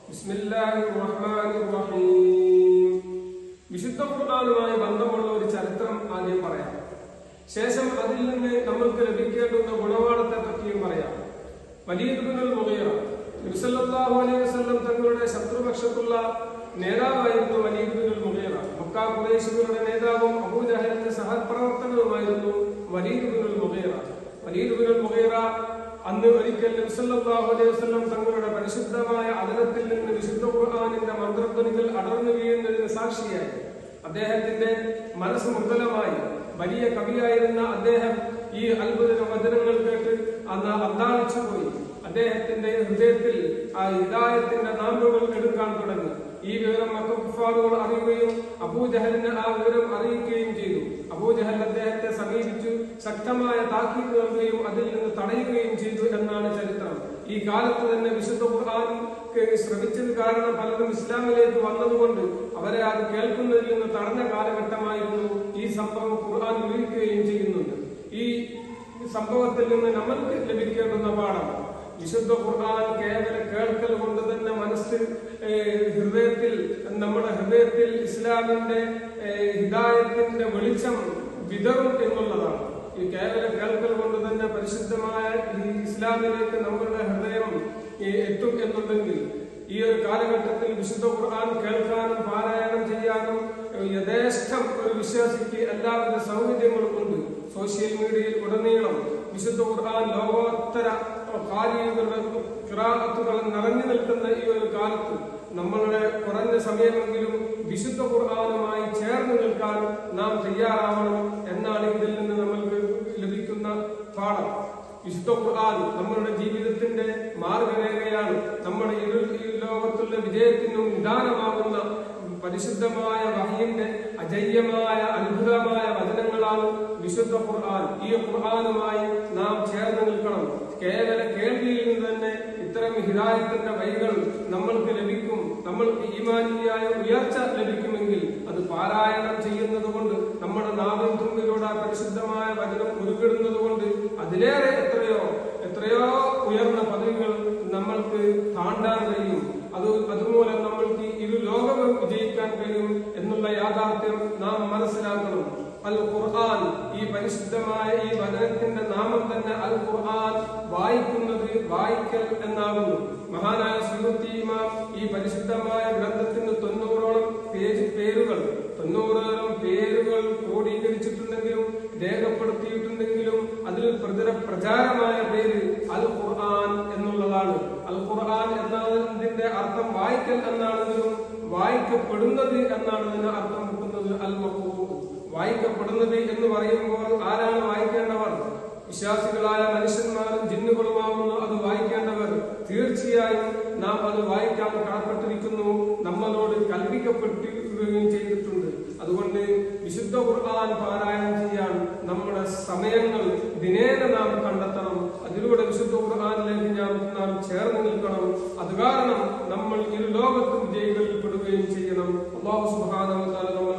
ബിസ്മില്ലാഹിർറഹ്മാനിർറഹീം. വിശുദ്ധ ഖുർആനുമായി ബന്ധമുള്ള ഒരു ചരിത്രം ആദ്യം പറയാം. ശേഷം അതിൽ നിന്ന് നമ്മൾക്ക് ലഭിക്കേണ്ടുന്ന ഗുണപാഠത്തെ പറ്റിയും പറയാം. വലീദ് ഇബ്നുൽ മുഗീറ നബി സല്ലല്ലാഹു അലൈഹി വസല്ലം തങ്ങളുടെ ശത്രുപക്ഷത്തുള്ള നേതാവായിരുന്നു വലീദ് ഇബ്നുൽ മുഗീറ. മക്ക ഖുറൈശികളുടെ നേതാവും അബൂജഹലിന്റെ സഹപ്രവർത്തകനുമായിരുന്നു വലീദ് ഇബ്നുൽ മുഗീറ. വലീദ് ഇബ്നുൽ മുഗീറ അന്ന് ഒരിക്കൽ നബി സല്ലല്ലാഹു അലൈഹി വസല്ലം തങ്ങളുടെ പരിശുദ്ധമായ അദനത്തിൽ നിന്ന് വിശുദ്ധ ഖുർആനിന്റെ മന്ത്രധ്വനികൾ അടർന്നു വീഴുന്നതിന് സാക്ഷിയായി. അദ്ദേഹത്തിന്റെ മനസ്സ് മൃദുലമായി. വലിയ കവിയായിരുന്ന അദ്ദേഹം ഈ അത്ഭുത വചനങ്ങൾ കേട്ട് അന്ന് അന്താളിച്ചു പോയി. അദ്ദേഹത്തിന്റെ ഹൃദയത്തിൽ ആ ഹിദായത്തിന്റെ നാമ്പുകൾ എടുക്കാൻ തുടങ്ങി. ഈ വിവരം മക്ക കുഫാറുകൾ അറിയുകയും അബൂജഹലിന് ആ വിവരം അറിയിക്കുകയും ചെയ്തു. അബൂജഹൽ അദ്ദേഹത്തെ സമീപിച്ചു ശക്തമായ താക്കീത് നൽകുകയും അതിൽ നിന്ന് തടയുകയും ചെയ്തു എന്നാണ് ചരിത്രം. ഈ കാലത്ത് തന്നെ വിശുദ്ധ ഖുർആൻ ശ്രമിച്ചത് കാരണം പലരും ഇസ്ലാമിലേക്ക് വന്നതുകൊണ്ട് അവരെ അത് കേൾക്കുന്നതിൽ നിന്ന് തടഞ്ഞ കാലഘട്ടമായിരുന്നു ഈ സംഭവം ഖുർആൻ വിവരിക്കുകയും ചെയ്യുന്നുണ്ട്. ഈ സംഭവത്തിൽ നിന്ന് നമ്മൾക്ക് ലഭിക്കേണ്ടുന്ന പാഠം, വിശുദ്ധ ഖുർആൻ കേവല കേൾക്കൽ കൊണ്ട് തന്നെ നമ്മുടെ ഹൃദയത്തിൽ ഇസ്ലാമിന്റെ ഹിദായത്തിന്റെ വെളിച്ചം വിതറും എന്നുള്ളതാണ്. ഈ കേവല കേൾക്കൽ കൊണ്ട് തന്നെ പരിശുദ്ധമായ ഈ ഇസ്ലാമിലേക്ക് നമ്മുടെ ഹൃദയം എത്തും എന്നുണ്ടെങ്കിൽ ഈ ഒരു കാലഘട്ടത്തിൽ വിശുദ്ധ ഖുർആൻ കേൾക്കാനും പാരായണം ചെയ്യാനും യഥേഷ്ടം ഒരു വിശ്വാസിക്ക് എല്ലാവിധ സൗകര്യങ്ങളും ഉണ്ട്. സോഷ്യൽ മീഡിയയിൽ ഉടനീളം വിശുദ്ധ ഖുർആൻ ലോകോത്തര ഖിറാഅത്തുകൾ നിറഞ്ഞു നിൽക്കുന്ന ഈ ഒരു കാലത്ത് നമ്മളുടെ കുറഞ്ഞ സമയമെങ്കിലും വിശുദ്ധ ഖുർആനുമായി ചേർന്ന് നിൽക്കാൻ നാം തയ്യാറാവണം എന്നാണ് ഇതിൽ നിന്ന് നമ്മൾക്ക് ലഭിക്കുന്ന പാഠം. വിശുദ്ധ ഖുർആൻ നമ്മളുടെ ജീവിതത്തിന്റെ മാർഗരേഖയാണ്. നമ്മുടെ ഈ ലോകത്തുള്ള വിജയത്തിനും നിദാനമാകുന്ന പരിശുദ്ധമായ വഹയിന്റെ അജയ്യമായ അത്ഭുതമായ വചനങ്ങളാണ് വിശുദ്ധ ഖുർആൻ. ഈ ഖുർആനുമായി നാം ചേർന്ന് നിൽക്കണം. കേവല കേൾവിയിൽ നിന്ന് തന്നെ ഇത്തരം ഹിദായത്തിന്റെ വഴികൾ നമ്മൾക്ക് ലഭിക്കും. നമ്മൾക്ക് ഈമാനിയായ ഉയർച്ച ലഭിക്കുമെങ്കിൽ അത് പാരായണം ചെയ്യുന്നത് കൊണ്ട്, നമ്മുടെ നാവിൻ തുമ്പിലൂടെ പരിശുദ്ധമായ വചനം ഉരുവിടുന്നത് കൊണ്ട് അതിലേറെ എത്രയോ ഉയർന്ന പദവികൾ നമ്മൾക്ക് താണ്ടാൻ കഴിയും. അതുമൂലം നമ്മൾക്ക് ഇരു ലോകവും വിജയിക്കാൻ കഴിയും എന്നുള്ള യാഥാർത്ഥ്യം നാം മനസ്സിലാക്കണം. അൽ ഖുർആൻ, ഈ പരിശുദ്ധമായ ഈ വചനത്തിന്റെ നാമം തന്നെ അൽ ഖുർആൻ, വായിക്കുന്നത് വായിക്കൽ എന്നാകുന്നു. മഹാനായ സുയൂത്തി ഇമാം ഈ പരിശുദ്ധമായ ഗ്രന്ഥത്തിന് 90ഓളം പേരുകൾ ക്രോഡീകരിച്ചിട്ടുണ്ടെങ്കിലും രേഖപ്പെടുത്തിയിട്ടുണ്ടെങ്കിലും അതിൽ പ്രചാരമായ പേര് അൽ ഖുർആൻ എന്നുള്ളതാണ്. അൽ ഖുർആൻ എന്നതിന്റെ അർത്ഥം വായിക്കൽ എന്നാണെങ്കിലും വായിക്കപ്പെടുന്നത് എന്നാണ് ഇതിന് അർത്ഥം വെക്കുന്നത്. അൽ മഖ്റൂ, വായിക്കപ്പെടുന്നത് എന്ന് പറയുമ്പോൾ ആരാണ് വായിക്കേണ്ടവർ? വിശ്വാസികളായ മനുഷ്യന്മാരും ജിന്നുകളുമാകുന്നു അത് വായിക്കേണ്ടവർ. തീർച്ചയായും നാം അത് വായിക്കാൻ കടപ്പെട്ടിരിക്കുന്നു, നമ്മളോട് കൽപ്പിക്കപ്പെട്ടിരിക്കുകയും ചെയ്തിട്ടുണ്ട്. അതുകൊണ്ട് വിശുദ്ധ ഖുർആൻ പാരായണം ചെയ്യാൻ നമ്മുടെ സമയങ്ങൾ ദിനേന നാം കണ്ടെത്തണം. അതിലൂടെ വിശുദ്ധ ഖുർആനിലേക്ക് നാം ചേർന്ന് നിൽക്കണം. അത് കാരണം നമ്മൾ ഇരു ലോകത്തും വിജയികളിൽ പെടുകയും ചെയ്യണം. അല്ലാഹു സുബ്ഹാനഹു വ തആല നമ്മൾ